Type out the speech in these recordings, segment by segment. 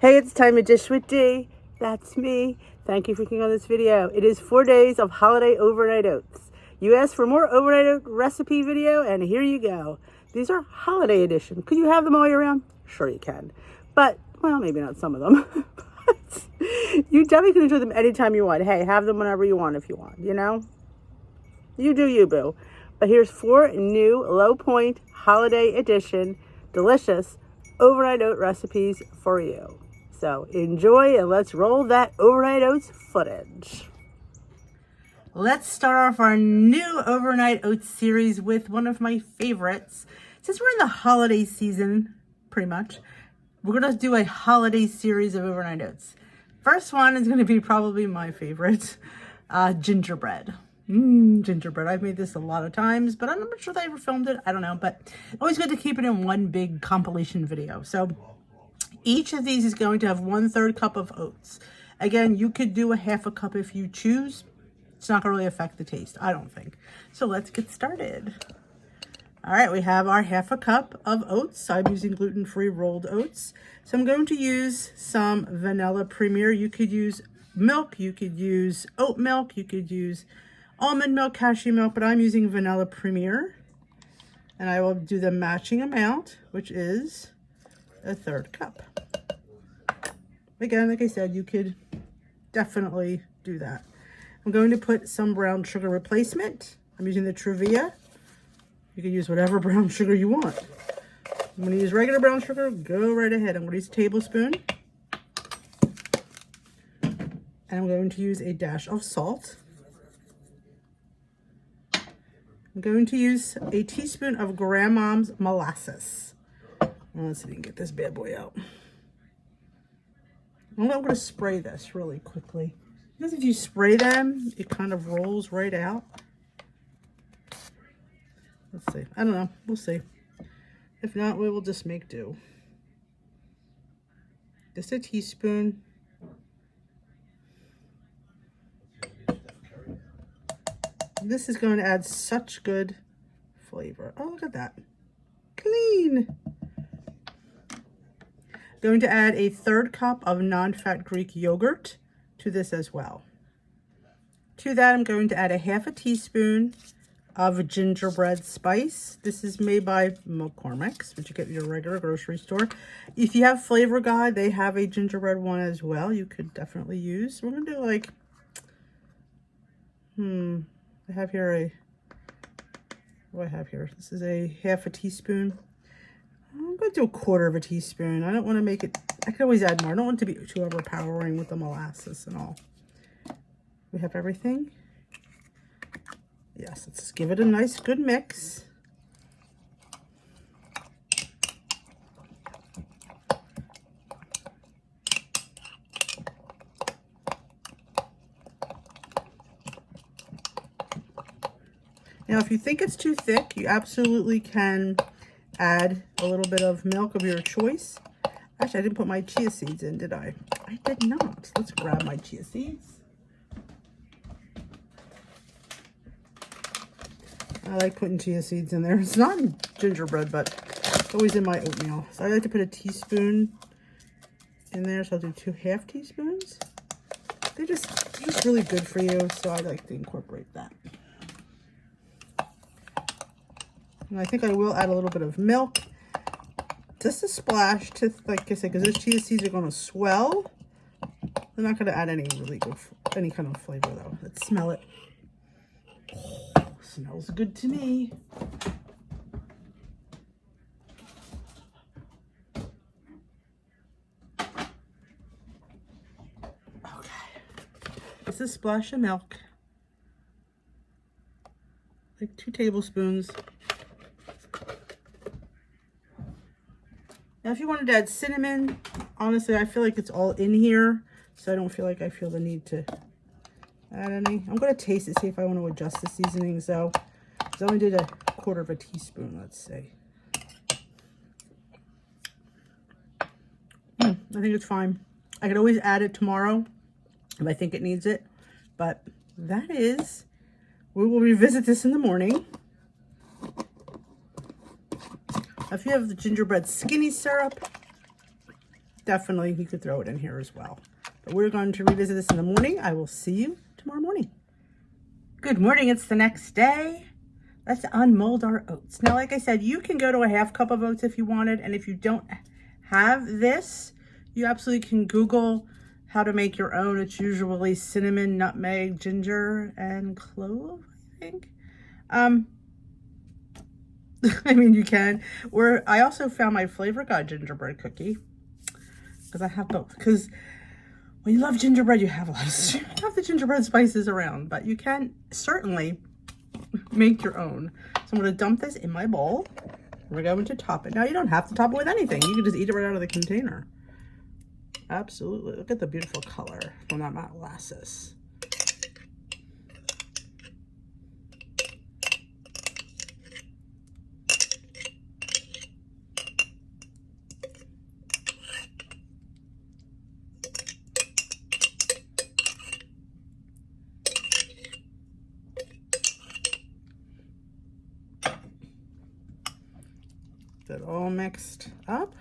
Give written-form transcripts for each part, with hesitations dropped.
Hey, it's time to dish with D. That's me. Thank you for clicking on this video. It is 4 days of holiday overnight oats. You asked for more overnight oat recipe video, and here you go. These are holiday edition. Could you have them all year round? Sure you can. But, well, maybe not some of them. But you definitely can enjoy them anytime you want. Hey, have them whenever you want if you want, you know? You do you, boo. But here's 4 new low point holiday edition delicious overnight oat recipes for you. So enjoy and let's roll that overnight oats footage. Let's start off our new overnight oats series with one of my favorites. Since we're in the holiday season, pretty much, we're going to do a holiday series of overnight oats. First one is going to be probably my favorite, gingerbread. Gingerbread. I've made this a lot of times, but I'm not sure that I ever filmed it. I don't know, but always good to keep it in one big compilation video. So each of these is going to have 1/3 cup of oats. Again, you could do a half a cup if you choose. It's not going to really affect the taste, I don't think. So let's get started. All right, we have our half a cup of oats. I'm using gluten-free rolled oats. So I'm going to use some vanilla premier. You could use milk, you could use oat milk, you could use almond milk, cashew milk, but I'm using vanilla premier. And I will do the matching amount, which is 1/3 cup. Again, like I said, you could definitely do that. I'm going to put some brown sugar replacement. I'm using the Truvia. You can use whatever brown sugar you want. I'm going to use regular brown sugar. Go right ahead. I'm going to use a tablespoon. And I'm going to use a dash of salt. I'm going to use a teaspoon of Grandmom's molasses. Let's see if we can get this bad boy out. I'm going to spray this really quickly. Because if you spray them, it kind of rolls right out. Let's see. I don't know. We'll see. If not, we will just make do. Just a teaspoon. This is going to add such good flavor. Oh, look at that. Clean. Going to add a 1/3 cup of non-fat Greek yogurt to this as well. To that, I'm going to add a half a teaspoon of gingerbread spice. This is made by McCormick's, which you get at your regular grocery store. If you have Flavor God, they have a gingerbread one as well. You could definitely use. We're going to do like, I have here a, what do I have here? This is a half a teaspoon. I'm going to do 1/4 of a teaspoon. I don't want to make it, I could always add more. I don't want it to be too overpowering with the molasses and all. We have everything. Yes, let's give it a nice good mix. Now, if you think it's too thick, you absolutely can add a little bit of milk of your choice. Actually, I didn't put my chia seeds in, did I? I did not. Let's grab my chia seeds. I like putting chia seeds in there. It's not in gingerbread, but it's always in my oatmeal. So I like to put a teaspoon in there. So I'll do 2 half teaspoons. They're just really good for you. So I like to incorporate that. And I think I will add a little bit of milk. Just a splash to, like I said, because those chia seeds are going to swell. They're not going to add any really good, any kind of flavor though. Let's smell it. Oh, smells good to me. Okay. Just a splash of milk. Like 2 tablespoons. Now, if you wanted to add cinnamon, honestly, I feel like it's all in here, so I don't feel like I feel the need to add any. I'm going to taste it, see if I want to adjust the seasoning, so I only did a 1/4 of a teaspoon, let's say. I think it's fine. I could always add it tomorrow if I think it needs it, but that is, we will revisit this in the morning. If you have the gingerbread skinny syrup, definitely you could throw it in here as well. But we're going to revisit this in the morning. I will see you tomorrow morning. Good morning, it's the next day. Let's unmold our oats. Now, like I said, you can go to a half cup of oats if you wanted, and if you don't have this, you absolutely can Google how to make your own. It's usually cinnamon, nutmeg, ginger, and clove, I think. I mean, you can. Or I also found my Flavor God gingerbread cookie, because I have both. Because when you love gingerbread, you have a lot of the gingerbread spices around, but you can certainly make your own. So I'm going to dump this in my bowl. We're going to top it. Now, you don't have to top it with anything. You can just eat it right out of the container. Absolutely. Look at the beautiful color from that molasses. That all mixed up.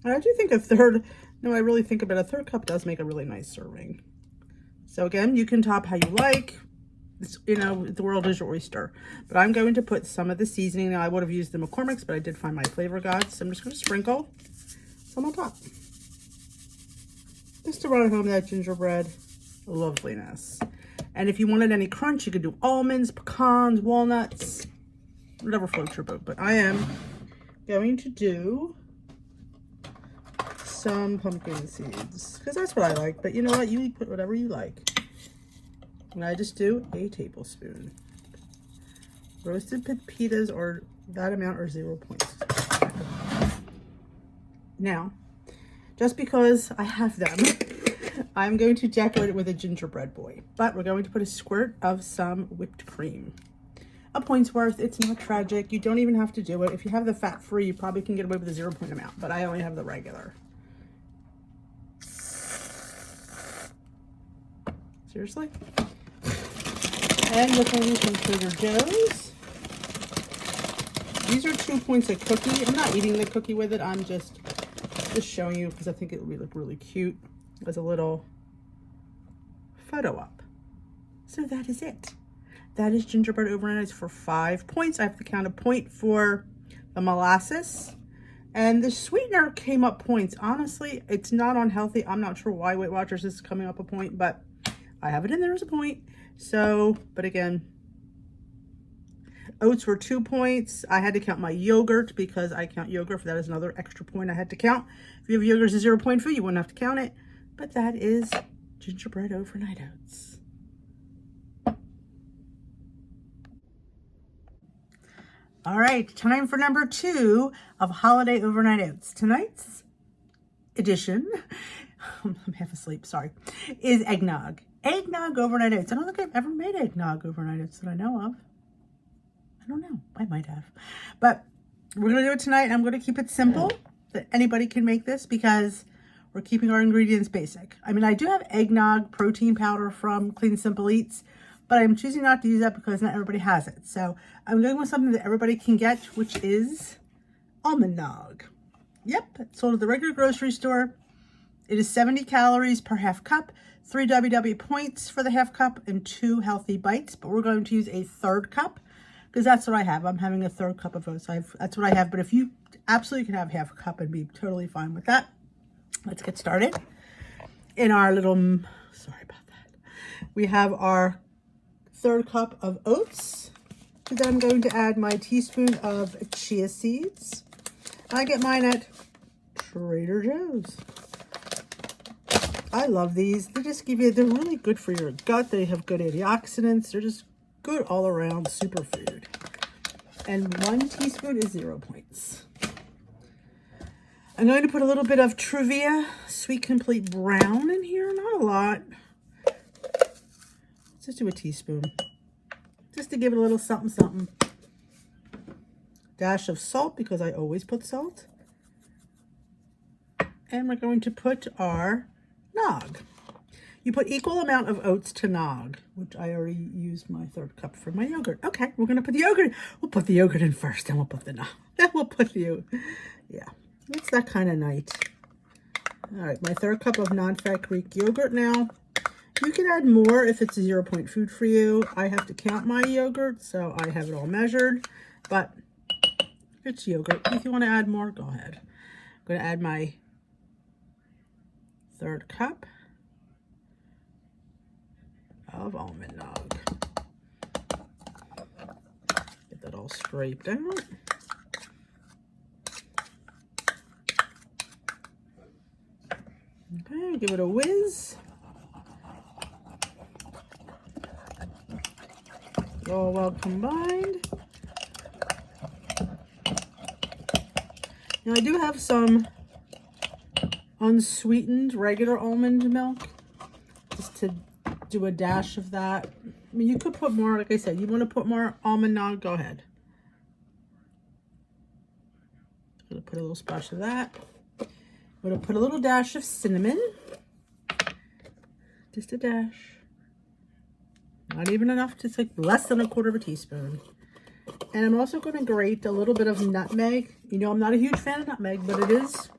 And I do think I really think about a third cup does make a really nice serving. So again, you can top how you like. It's, you know, the world is your oyster. But I'm going to put some of the seasoning. Now, I would have used the McCormick's, but I did find my Flavor Gods. So I'm just going to sprinkle some on top. Just to run home that gingerbread loveliness. And if you wanted any crunch, you could do almonds, pecans, walnuts, whatever floats your boat. But I am going to do some pumpkin seeds because that's what I like. But you know what? You put whatever you like. And I just do a tablespoon. Roasted pepitas or that amount or 0 points. Now, just because I have them, I'm going to decorate it with a gingerbread boy. But we're going to put a squirt of some whipped cream. A point's worth. It's not tragic. You don't even have to do it. If you have the fat free, you probably can get away with a 0 point amount, but I only have the regular. Seriously? And looking at some Trader Joe's. These are 2 points of cookie. I'm not eating the cookie with it. I'm just showing you because I think it would look really cute as a little photo op. So that is it. That is gingerbread overnight oats for 5 points. I have to count a point for the molasses. And the sweetener came up points. Honestly, it's not unhealthy. I'm not sure why Weight Watchers is coming up a point, but I have it in there as a point. So, but again, oats were 2 points. I had to count my yogurt because I count yogurt. That is another extra point I had to count. If you have yogurt as a 0 point food, you wouldn't have to count it. But that is gingerbread overnight oats. All right, time for number 2 of holiday overnight oats. Tonight's edition, I'm half asleep, sorry, is eggnog. Eggnog overnight oats. I don't think I've ever made eggnog overnight oats that I know of. I don't know, I might have. But we're gonna do it tonight. I'm gonna keep it simple, that anybody can make this because we're keeping our ingredients basic. I mean, I do have eggnog protein powder from Clean Simple Eats, but I'm choosing not to use that because not everybody has it. So I'm going with something that everybody can get, which is almond nog. Yep, it's sold at the regular grocery store. It is 70 calories per half cup, 3 WW points for the half cup, and 2 healthy bites. But we're going to use a third cup because that's what I have. I'm having a third cup of oats. That's what I have. But if you absolutely can have half a cup and be totally fine with that. Let's get started. In our little, sorry about that. We have our third cup of oats. And then I'm going to add my teaspoon of chia seeds. I get mine at Trader Joe's. I love these. They just give you, they're really good for your gut. They have good antioxidants. They're just good all around superfood. And 1 teaspoon is 0 points. I'm going to put a little bit of Truvia Sweet Complete Brown in here. Not a lot. Let's just do a teaspoon. Just to give it a little something, something. Dash of salt because I always put salt. And we're going to put our nog. You put equal amount of oats to nog, which I already used my third cup for my yogurt. Okay, we're going to put the yogurt. We'll put the yogurt in first, then we'll put the nog. Then we'll put the, yeah. It's that kind of night. All right, my third cup of non-fat Greek yogurt now. You can add more if it's a 0 point food for you. I have to count my yogurt, so I have it all measured, but it's yogurt. If you want to add more, go ahead. I'm going to add my third cup of almond nog. Get that all scraped out. Okay, give it a whiz. All well combined. Now I do have some unsweetened regular almond milk, just to do a dash of that. I mean, you could put more, like I said, you want to put more almond nog, go ahead. I'm going to put a little splash of that. I'm going to put a little dash of cinnamon. Just a dash. Not even enough, just like less than 1/4 teaspoon. And I'm also going to grate a little bit of nutmeg. You know, I'm not a huge fan of nutmeg, but it is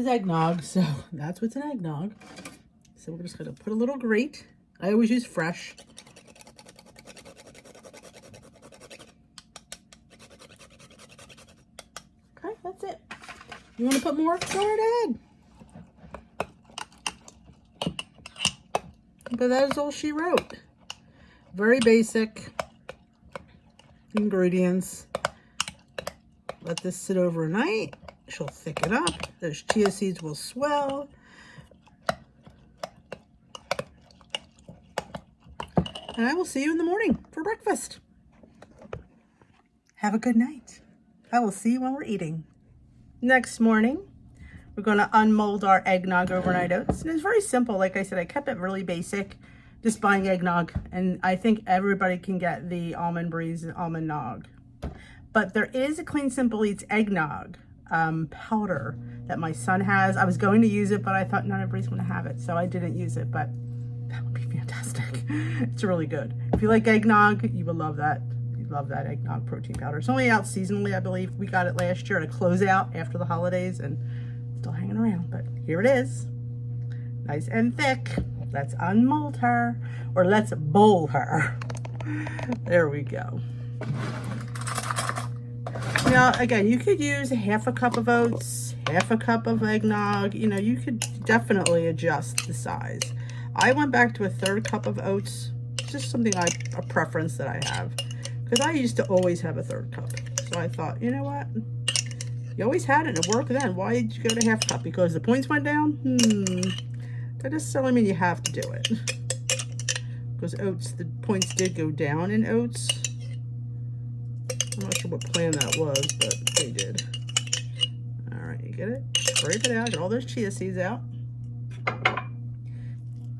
eggnog, so that's what's in eggnog. So we're just going to put a little grate. I always use fresh. Okay, that's it. You want to put more? Go right ahead. But that is all she wrote. Very basic ingredients. Let this sit overnight. She'll thicken up. Those chia seeds will swell. And I will see you in the morning for breakfast. Have a good night. I will see you when we're eating. Next morning, we're going to unmold our eggnog overnight oats. And it's very simple. Like I said, I kept it really basic, just buying eggnog. And I think everybody can get the Almond Breeze and Almond Nog. But there is a Clean Simple Eats eggnog powder that my son has. I was going to use it, but I thought not everybody's going to have it. So I didn't use it, but that would be fantastic. It's really good. If you like eggnog, you will love that. You love that eggnog protein powder. It's only out seasonally, I believe. We got it last year at a closeout after the holidays, and still hanging around, but here it is. Nice and thick. Let's unmold her, or let's bowl her. There we go. Now, again, you could use 1/2 cup of oats, 1/2 cup of eggnog. You know, you could definitely adjust the size. I went back to 1/3 cup of oats. It's just something a preference that I have, because I used to always have 1/3 cup. So I thought, you know what? You always had it and it worked then. Why did you go to 1/2 cup? Because the points went down? That doesn't necessarily mean you have to do it. Because oats, the points did go down in oats. I'm not sure what plan that was, but they did. All right, you get it? Scrape it out, get all those chia seeds out.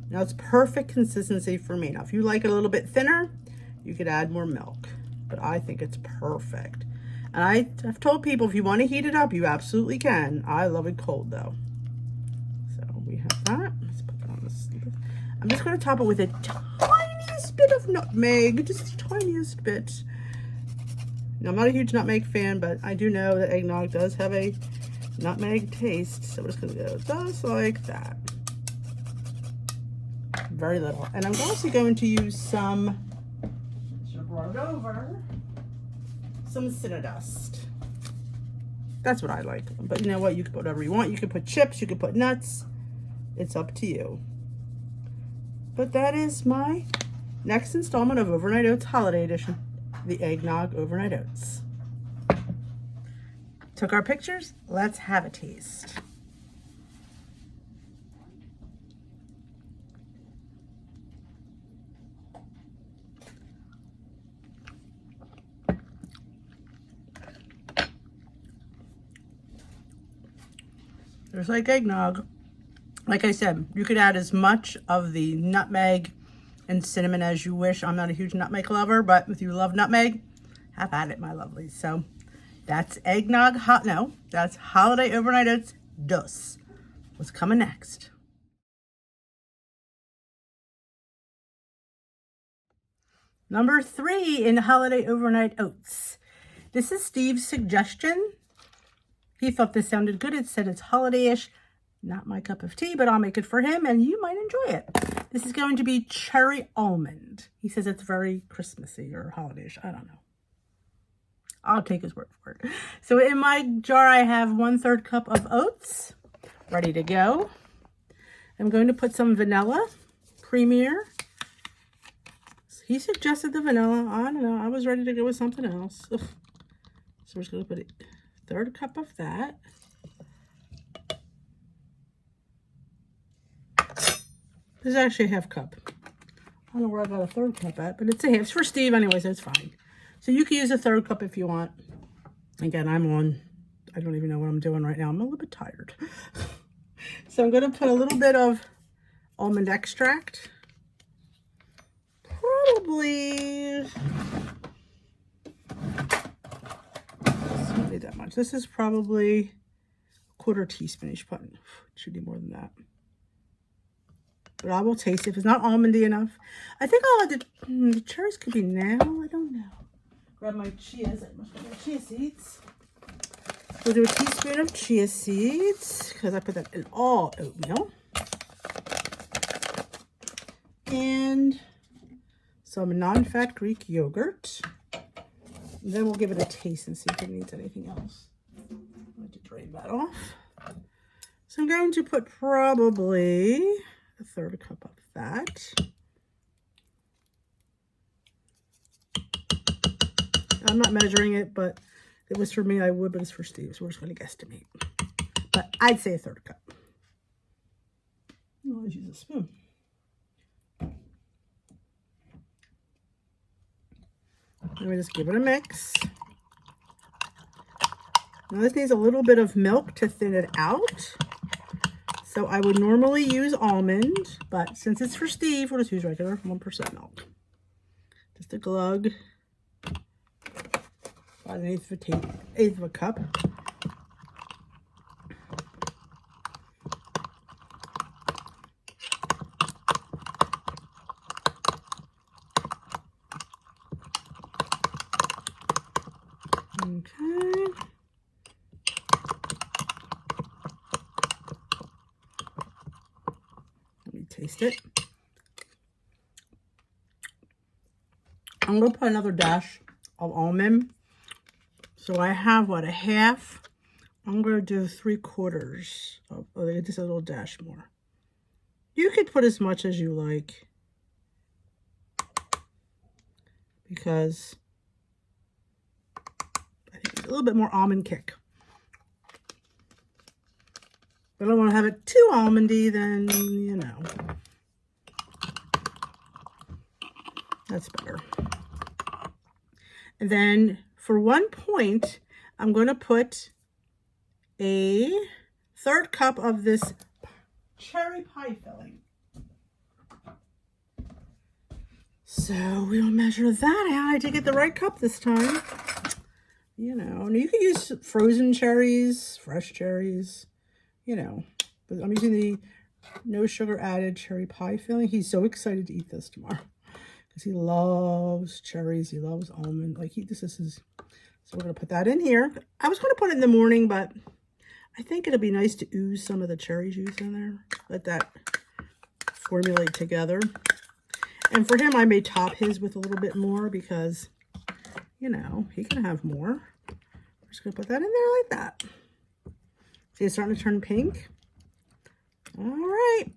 Now it's perfect consistency for me. Now if you like it a little bit thinner, you could add more milk, but I think it's perfect. And I've told people, if you want to heat it up, you absolutely can. I love it cold though. So we have that. Let's put that on this. I'm just going to top it with a tiniest bit of nutmeg, just the tiniest bit. Now, I'm not a huge nutmeg fan, but I do know that eggnog does have a nutmeg taste. So we're just going to go just like that. Very little. And I'm also going to use some, brought it over, some Cinnadust. That's what I like. But you know what? You can put whatever you want. You can put chips. You can put nuts. It's up to you. But that is my next installment of Overnight Oats Holiday Edition. The Eggnog Overnight Oats. Took our pictures. Let's have a taste. Just like eggnog. Like I said, you could add as much of the nutmeg and cinnamon as you wish. I'm not a huge nutmeg lover, but if you love nutmeg, have at it, my lovelies. So that's eggnog that's holiday overnight oats dos. What's coming next? Number 3 in holiday overnight oats This is Steve's suggestion. He thought this sounded good. It said it's holiday-ish. Not my cup of tea, but I'll make it for him and you might enjoy it. This is going to be cherry almond. He says it's very Christmassy or holiday-ish. I don't know. I'll take his word for it. So in my jar, I have 1/3 cup of oats ready to go. I'm going to put some vanilla Premier. He suggested the vanilla. I don't know. I was ready to go with something else. Ugh. So we're just going to put a 1/3 cup of that. This is actually a 1/2 cup. I don't know where I got a 1/3 cup at, but it's a 1/2. It's for Steve anyway, so it's fine. So you can use a 1/3 cup if you want. Again, I don't even know what I'm doing right now. I'm a little bit tired. So I'm going to put a little bit of almond extract. Probably, not that much. This is probably 1/4 teaspoon. It should be more than that. But I will taste it. If it's not almondy enough, I think I'll have the cherries could be now. I don't know. Grab my chias. I must grab my chia seeds. We'll do a teaspoon of chia seeds because I put that in all oatmeal. And some non-fat Greek yogurt. And then we'll give it a taste and see if it needs anything else. I'm going to drain that off. So I'm going to put probably a 1/3 cup of that. I'm not measuring it, but if it was for me, I would, but it's for Steve, so we're just going to guesstimate. But I'd say a 1/3 cup. I'll always use a spoon. Let me just give it a mix. Now this needs a little bit of milk to thin it out. So I would normally use almond, but since it's for Steve, we'll just use regular 1% milk. Just a glug. About an eighth of a cup. Okay. Let me taste it. I'm going to put another dash of almond. So I have, what, a 1/2? I'm going to do 3/4 of, just a little dash more. You could put as much as you like. Because I think it's a little bit more almond kick. But I don't want to have it too almondy, then, you know. That's better. And then for 1 point, I'm going to put a 1/3 cup of this cherry pie filling. So we'll measure that out. I did get the right cup this time. You know, you can use frozen cherries, fresh cherries, you know. But I'm using the no sugar added cherry pie filling. He's so excited to eat this tomorrow because he loves cherries. He loves almond. Like this is his. So we're going to put that in here. I was going to put it in the morning, but I think it'll be nice to ooze some of the cherry juice in there. Let that formulate together. And for him, I may top his with a little bit more because, you know, he can have more. I'm just going to put that in there like that. See, it's starting to turn pink. All right.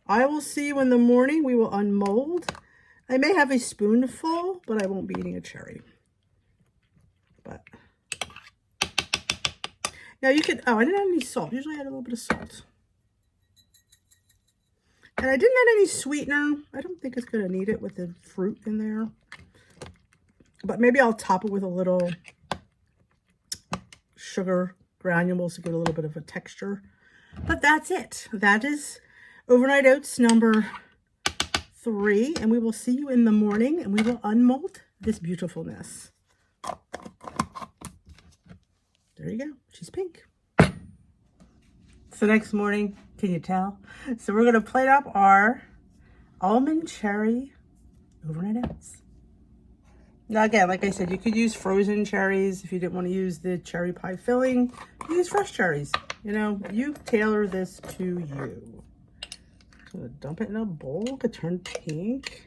I will see you in the morning. We will unmold. I may have a spoonful, but I won't be eating a cherry. But now you could, oh, I didn't add any salt. Usually I add a little bit of salt. And I didn't add any sweetener. I don't think it's going to need it with the fruit in there. But maybe I'll top it with a little sugar granules to get a little bit of a texture. But that's it. That is overnight oats number 3. And we will see you in the morning and we will unmold this beautifulness. There you go. She's pink. So next morning, can you tell? So we're going to plate up our almond cherry overnight oats. Now again, like I said, you could use frozen cherries if you didn't want to use the cherry pie filling. Use fresh cherries. You know, you tailor this to you. So dump it in a bowl. It could turn pink.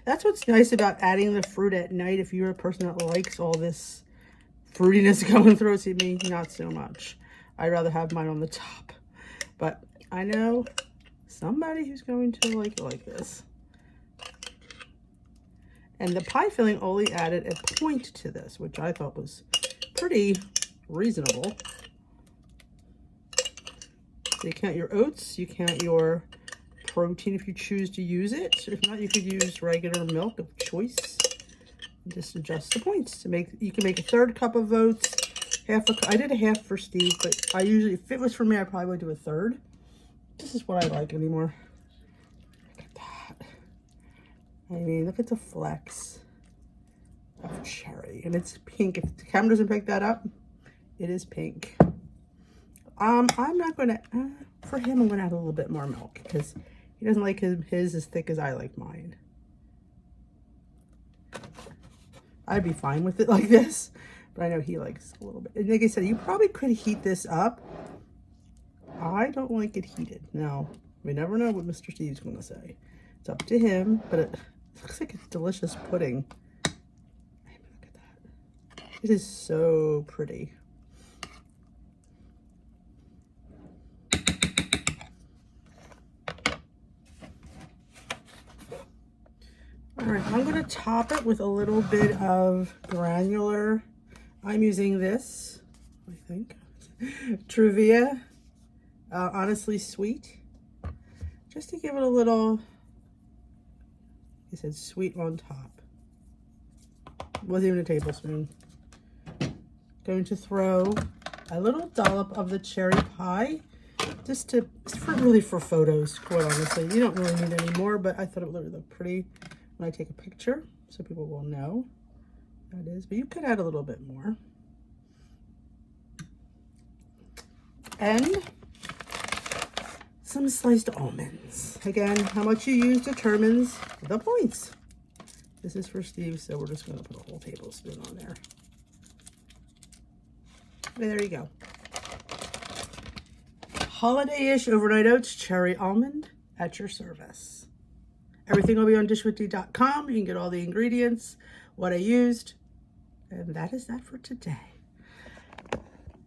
That's what's nice about adding the fruit at night. If you're a person that likes all this fruitiness going through it, see me, not so much. I'd rather have mine on the top. But I know somebody who's going to like it like this. And the pie filling only added a point to this, which I thought was pretty reasonable. So you count your oats, you count your protein if you choose to use it. If not, you could use regular milk of choice. And just adjust the points to make. You can make a 1/3 cup of oats, half a cup. I did a half for Steve, but I usually, if it was for me, I probably would do a 1/3. This is what I like anymore. Look at that. I mean, look at the flecks of cherry, and it's pink. If the camera doesn't pick that up, it is pink. I'm not gonna. For him, I'm gonna add a little bit more milk because he doesn't like his as thick as I like mine. I'd be fine with it like this, but I know he likes a little bit. And like I said, you probably could heat this up. I don't like it heated. Now, we never know what Mr. Steve's gonna say. It's up to him, but it looks like it's delicious pudding. Look at that. It is so pretty. All right, I'm going to top it with a little bit of granular. I'm using this, I think, Truvia, Honestly Sweet, just to give it a little, he said sweet on top. Wasn't even a tablespoon. Going to throw a little dollop of the cherry pie, just really for photos, quite honestly. You don't really need any more, but I thought it would look pretty when I take a picture, so people will know that is. But you could add a little bit more. And some sliced almonds. Again, how much you use determines the points. This is for Steve, so we're just going to put a whole tablespoon on there. And there you go. Holiday-ish overnight oats cherry almond at your service. Everything will be on dishwithdee.com. You can get all the ingredients, what I used, and that is that for today.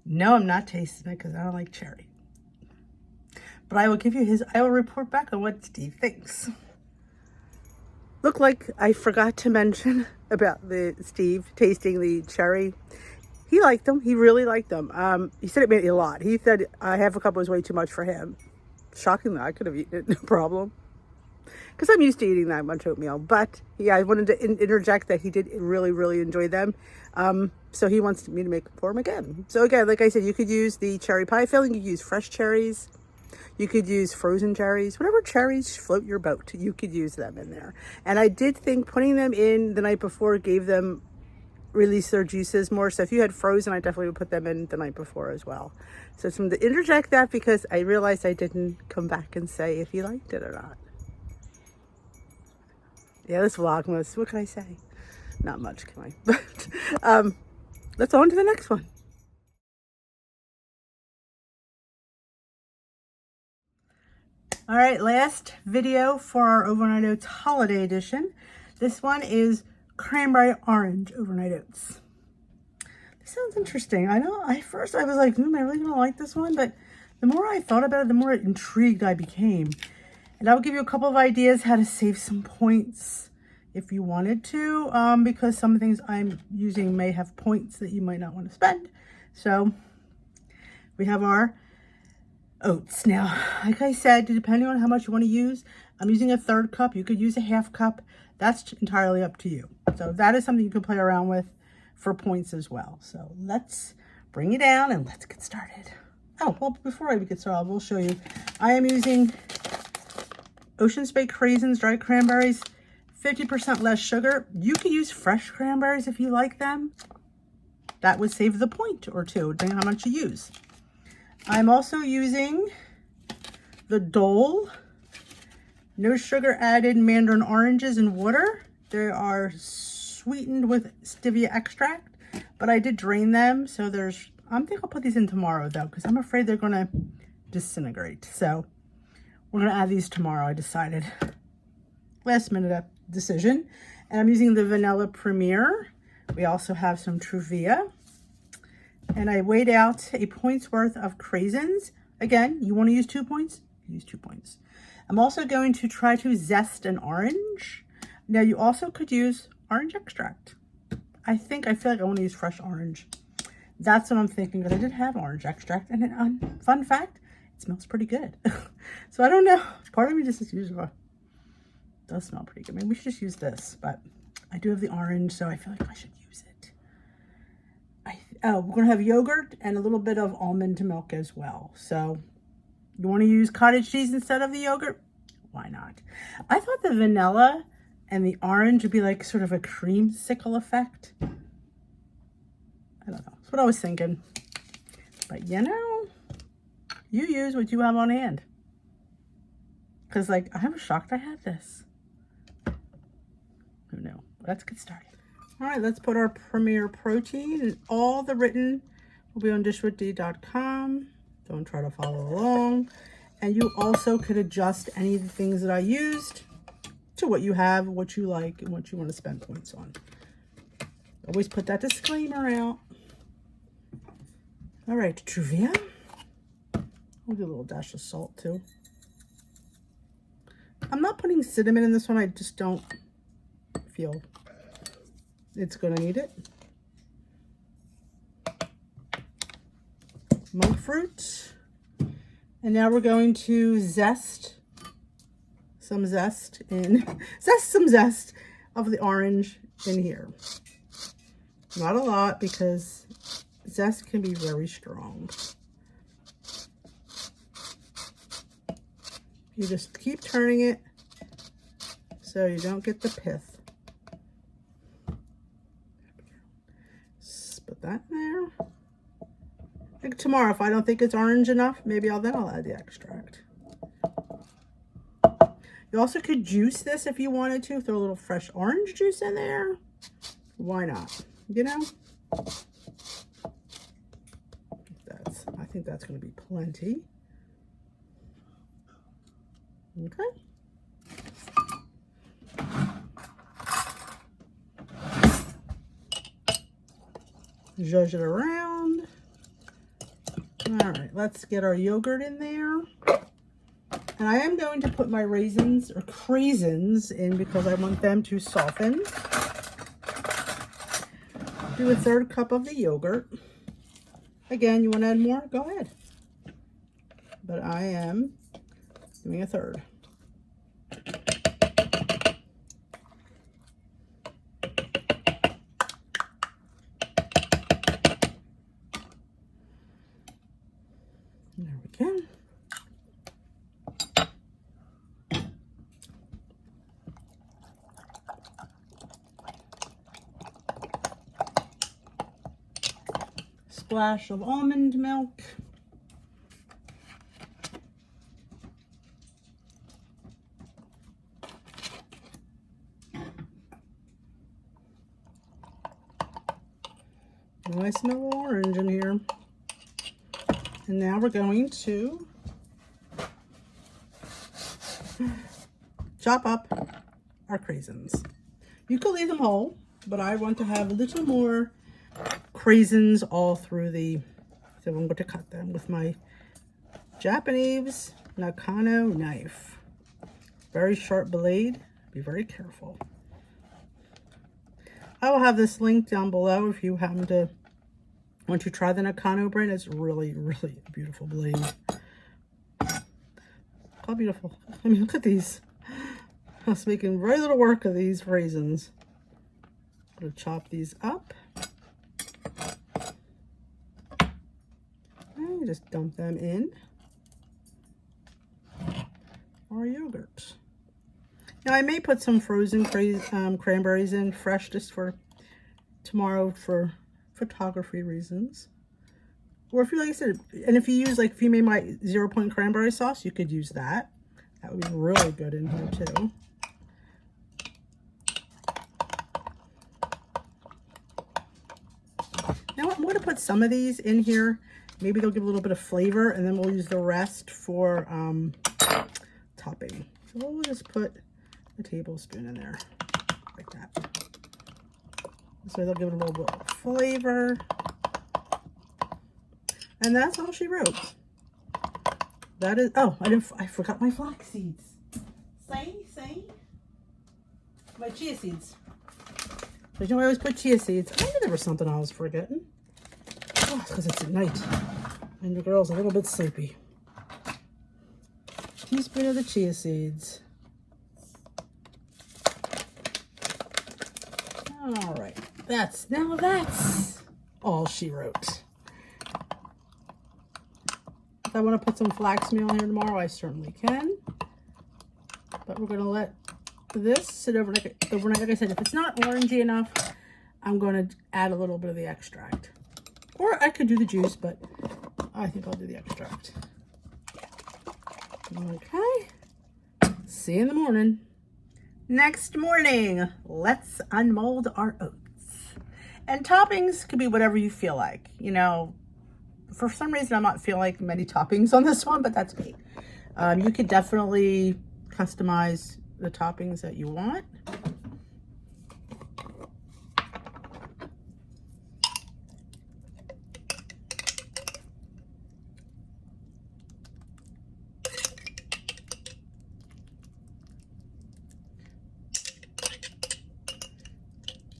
No, I'm not tasting it because I don't like cherry. But I will give you I will report back on what Steve thinks. Look like I forgot to mention about Steve tasting the cherry. He liked them. He really liked them. He said it made a lot. He said half a cup was way too much for him. Shockingly, I could have eaten it, no problem. Because I'm used to eating that much oatmeal. But yeah, I wanted to interject that he did really, really enjoy them. So he wants me to make them for him again. So again, like I said, you could use the cherry pie filling. You could use fresh cherries. You could use frozen cherries. Whatever cherries float your boat, you could use them in there. And I did think putting them in the night before gave them, release their juices more. So if you had frozen, I definitely would put them in the night before as well. So it's to interject that because I realized I didn't come back and say if you liked it or not. Yeah, this Vlogmas, what can I say? Not much, can I? But let's on to the next one. All right, last video for our Overnight Oats Holiday Edition. This one is Cranberry Orange Overnight Oats. This sounds interesting. I know at first I was like, am I really gonna like this one? But the more I thought about it, the more intrigued I became. And I will give you a couple of ideas how to save some points if you wanted to, because some things I'm using may have points that you might not want to spend. So we have our oats. Now, like I said, depending on how much you want to use, I'm using a 1/3 cup. You could use a 1/2 cup. That's entirely up to you. So that is something you can play around with for points as well. So let's bring it down and let's get started. Oh, well, before I get started, I will show you. I am using Ocean Baked Raisins, dried cranberries, 50% less sugar. You could use fresh cranberries if you like them. That would save the point or two, depending on how much you use. I'm also using the Dole no sugar added mandarin oranges and water. They are sweetened with stevia extract, but I did drain them. So I think I'll put these in tomorrow though, because I'm afraid they're gonna disintegrate. So we're gonna add these tomorrow, I decided. Last minute decision. And I'm using the Vanilla Premier. We also have some Truvia. And I weighed out a point's worth of craisins. Again, you want to use 2 points? Use 2 points. I'm also going to try to zest an orange. Now you also could use orange extract. I feel like I want to use fresh orange. That's what I'm thinking, because I did have orange extract. And fun fact, it smells pretty good. So I don't know. Part of me just is usually does smell pretty good. Maybe we should just use this, but I do have the orange, so I feel like I should use it. We're gonna have yogurt and a little bit of almond milk as well. So you want to use cottage cheese instead of the yogurt? Why not? I thought the vanilla and the orange would be like sort of a creamsicle effect. I don't know. That's what I was thinking. But you know, you use what you have on hand. Because like, I was shocked I had this. Who knew? Let's get started. All right, let's put our Premier protein, and all the written will be on dishwithdee.com. Don't try to follow along. And you also could adjust any of the things that I used to what you have, what you like, and what you want to spend points on. Always put that disclaimer out. All right, Truvia. We'll do a little dash of salt too. I'm not putting cinnamon in this one. I just don't feel it's gonna need it. Monk fruit. And now we're going to zest some zest of the orange in here. Not a lot, because zest can be very strong. You just keep turning it so you don't get the pith. Just put that in there. Like tomorrow, if I don't think it's orange enough, maybe I'll add the extract. You also could juice this if you wanted to. Throw a little fresh orange juice in there. Why not? You know? I think that's going to be plenty. Okay. Zhuzh it around. All right, let's get our yogurt in there. And I am going to put my raisins or craisins in because I want them to soften. Do a 1/3 cup of the yogurt. Again, you want to add more? Go ahead. But I am doing a 1/3. There we go. Splash of almond milk. Oh, I smell orange in here. And now we're going to chop up our craisins. You could leave them whole, but I want to have a little more craisins all through so I'm going to cut them with my Japanese Nakano knife. Very sharp blade. Be very careful. I will have this link down below if you happen to want to try the Nakano brand. It's really, really a beautiful blade. How beautiful. I mean, look at these. I was making very little work of these raisins. I'm going to chop these up. And just dump them in our yogurt. Now, I may put some frozen cranberries in fresh just for tomorrow for photography reasons. Or if you, like I said, and if you use, like, if you made my 0 point cranberry sauce, you could use that. That would be really good in here too. Now I'm going to put some of these in here. Maybe they'll give a little bit of flavor, and then we'll use the rest for topping. So we'll just put a tablespoon in there, like that. So they'll give it a little bit of flavor. And that's all she wrote. That is, oh, I forgot my flax seeds. Say. My chia seeds. You know I always put chia seeds. I knew there was something I was forgetting. Oh, it's because it's at night. And the girl's a little bit sleepy. Teaspoon of the chia seeds. All right. That's all she wrote. If I want to put some flax meal in here tomorrow, I certainly can. But we're going to let this sit overnight. Like I said, if it's not orangey enough, I'm going to add a little bit of the extract. Or I could do the juice, but I think I'll do the extract. Okay. See you in the morning. Next morning, let's unmold our oats. And toppings could be whatever you feel like. You know, for some reason, I'm not feeling like many toppings on this one, but that's me. You could definitely customize the toppings that you want.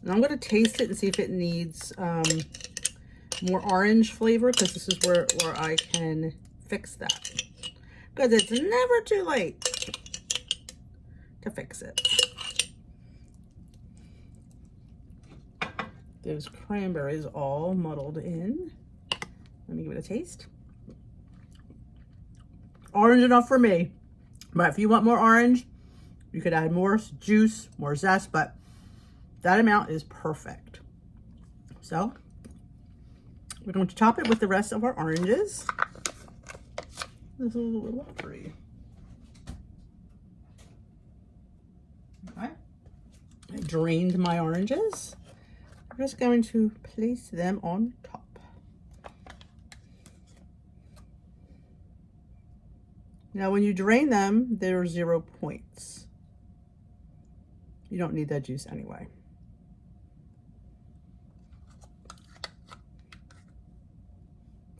And I'm going to taste it and see if it needs more orange flavor, because this is where I can fix that. Because it's never too late to fix it. Those cranberries all muddled in. Let me give it a taste. Orange enough for me. But if you want more orange, you could add more juice, more zest, but that amount is perfect. So we're going to top it with the rest of our oranges. This is a little watery. Okay. I drained my oranges. I'm just going to place them on top. Now, when you drain them, there are 0 points. You don't need that juice anyway.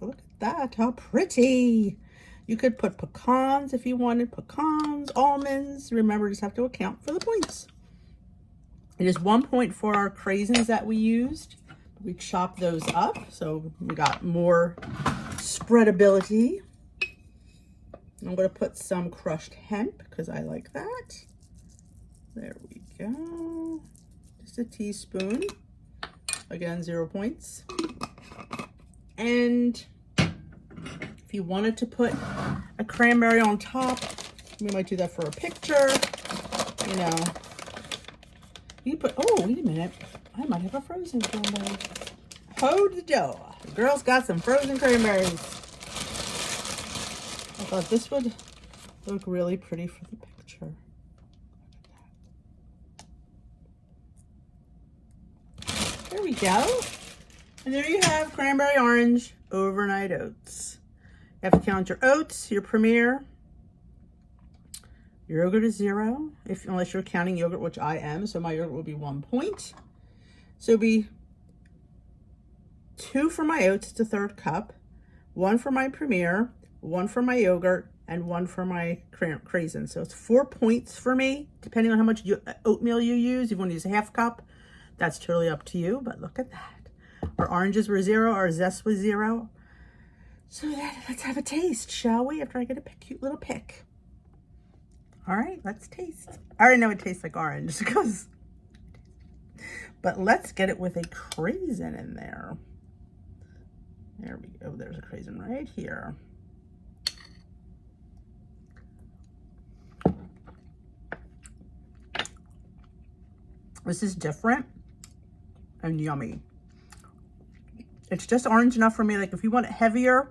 Look at that, how pretty. You could put pecans if you wanted pecans, almonds. Remember, just have to account for the points. It is 1 point for our craisins that we used. We chopped those up, so we got more spreadability. I'm going to put some crushed hemp because I like that. There we go. Just a teaspoon. Again, 0 points. And if you wanted to put a cranberry on top, we might do that for a picture. You know, you put, oh, wait a minute. I might have a frozen cranberry. Hold the door. The girl's got some frozen cranberries. I thought this would look really pretty for the picture. There we go. And there you have cranberry orange overnight oats. You have to count your oats, your Premier. Your yogurt is 0, unless you're counting yogurt, which I am. So my yogurt will be 1 point. So it'll be 2 for my oats, it's a 1/3 cup. 1 for my Premier, 1 for my yogurt, and 1 for my craisin. So it's 4 points for me, depending on how much oatmeal you use. If you want to use a 1/2 cup, that's totally up to you. But look at that. Our oranges were 0, our zest was 0. So let's have a taste, shall we? After I get a cute little pick. All right, let's taste. I already know it tastes like orange, because, but let's get it with a craisin in there. There we go. There's a craisin right here. This is different and yummy. It's just orange enough for me. Like if you want it heavier,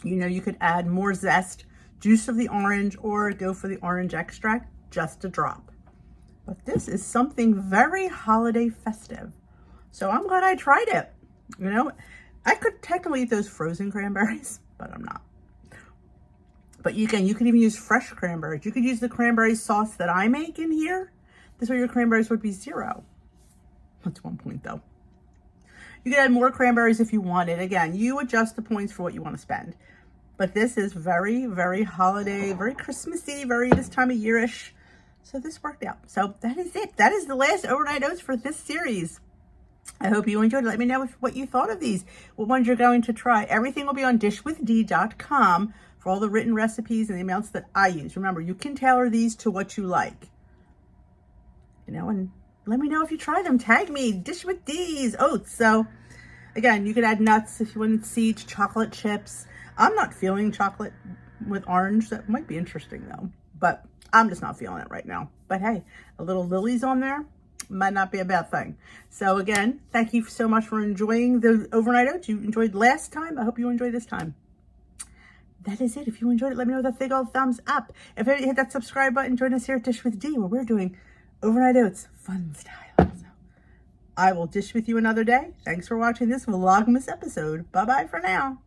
you know, you could add more zest, juice of the orange, or go for the orange extract, just a drop. But this is something very holiday festive. So I'm glad I tried it. You know, I could technically eat those frozen cranberries, but I'm not. But you can even use fresh cranberries. You could use the cranberry sauce that I make in here. This way your cranberries would be 0. That's 1 point though. You can add more cranberries if you wanted. Again, you adjust the points for what you want to spend. But this is very, very holiday, very Christmassy, very this time of year-ish. So this worked out. So that is it. That is the last overnight oats for this series. I hope you enjoyed it. Let me know what you thought of these, what ones you're going to try. Everything will be on dishwithd.com for all the written recipes and the amounts that I use. Remember, you can tailor these to what you like. You know, and let me know if you try them. Tag me, Dish with D's, oats. So again, you could add nuts if you want seeds, chocolate chips. I'm not feeling chocolate with orange. That might be interesting though, but I'm just not feeling it right now. But hey, a little lilies on there might not be a bad thing. So again, thank you so much for enjoying the overnight oats. You enjoyed last time. I hope you enjoy this time. That is it. If you enjoyed it, let me know with a big old thumbs up. If you hit that subscribe button, join us here at Dish with D, where we're doing overnight oats fun style. So I will dish with you another day. Thanks for watching this Vlogmas episode. Bye-bye for now.